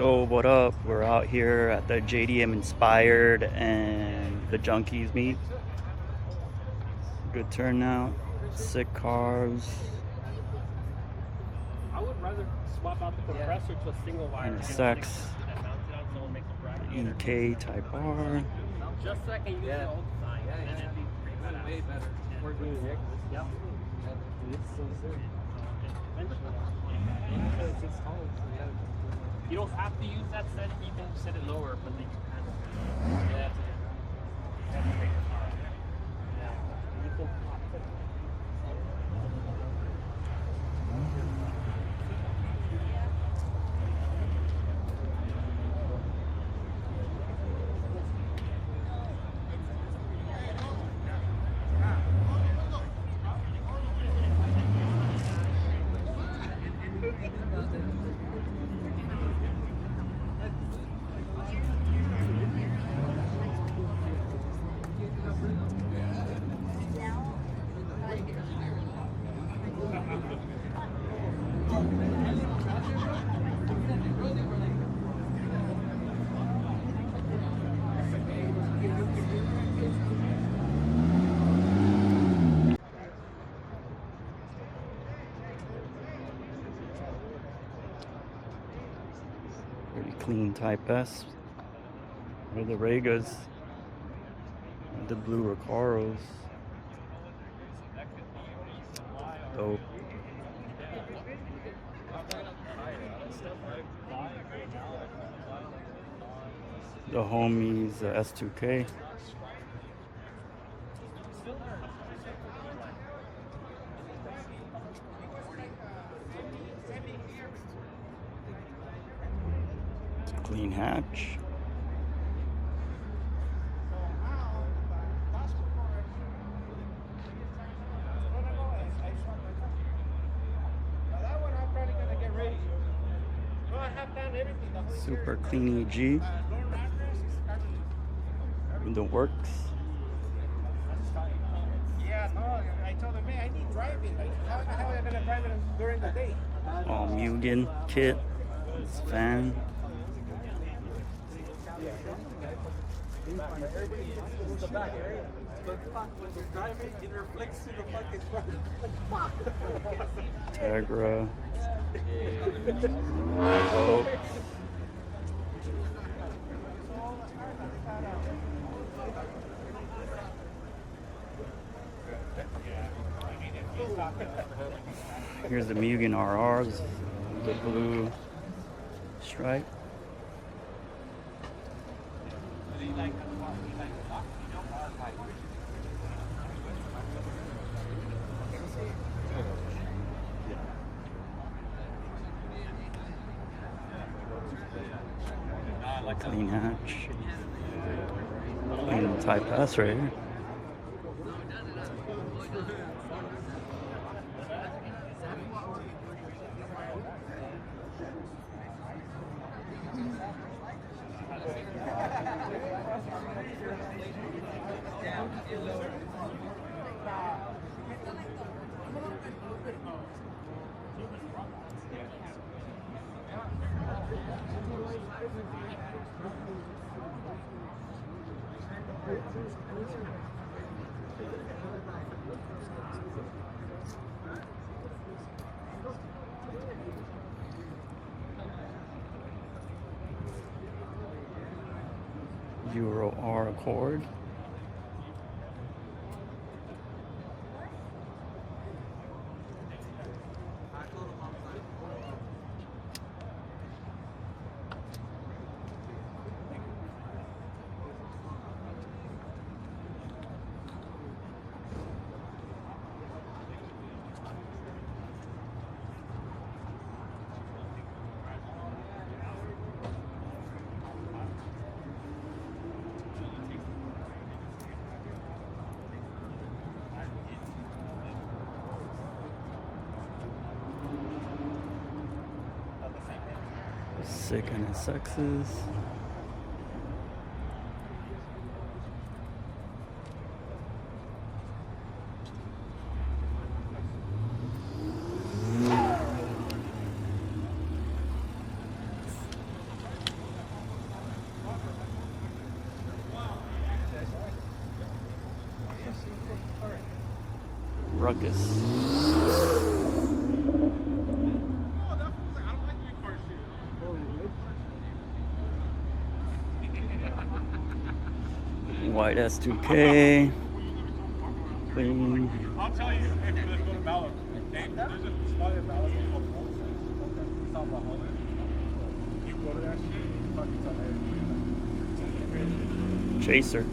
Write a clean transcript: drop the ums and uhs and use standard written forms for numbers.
Yo, what up? We're out here at the JDM Inspired and the Junkies meet. Good turnout, sick cars, I would rather swap out the compressor to a single wire. and a sex, EK Type R. Just so I can use the old design. And it'd be pretty badass. Way better. We're doing it. Yep. It's so sick. You don't have to use that setting, you can set it lower, but then you kind of that's it. That's a great car. Yeah. You can Pretty clean Type S. With the Regas, with the blue Recaros. Dope. The homies, S2K. Clean hatch. Super clean EG. In the works. Yeah, no, I told him, man, I need driving. How the hell am I gonna drive it during the day? All Mugen kit. This fan. Tegra. Oh. Here's the Mugen RRs, the blue stripe. Clean hatch. Clean Type S right here. Euro R Accord. Sick NSXs. ruckus. White S2K. Clean. I'll tell you if there's go to Malibu. There's a spot in Malibu called South Bahama. You go to that shit, you fucking tell everybody. Chaser.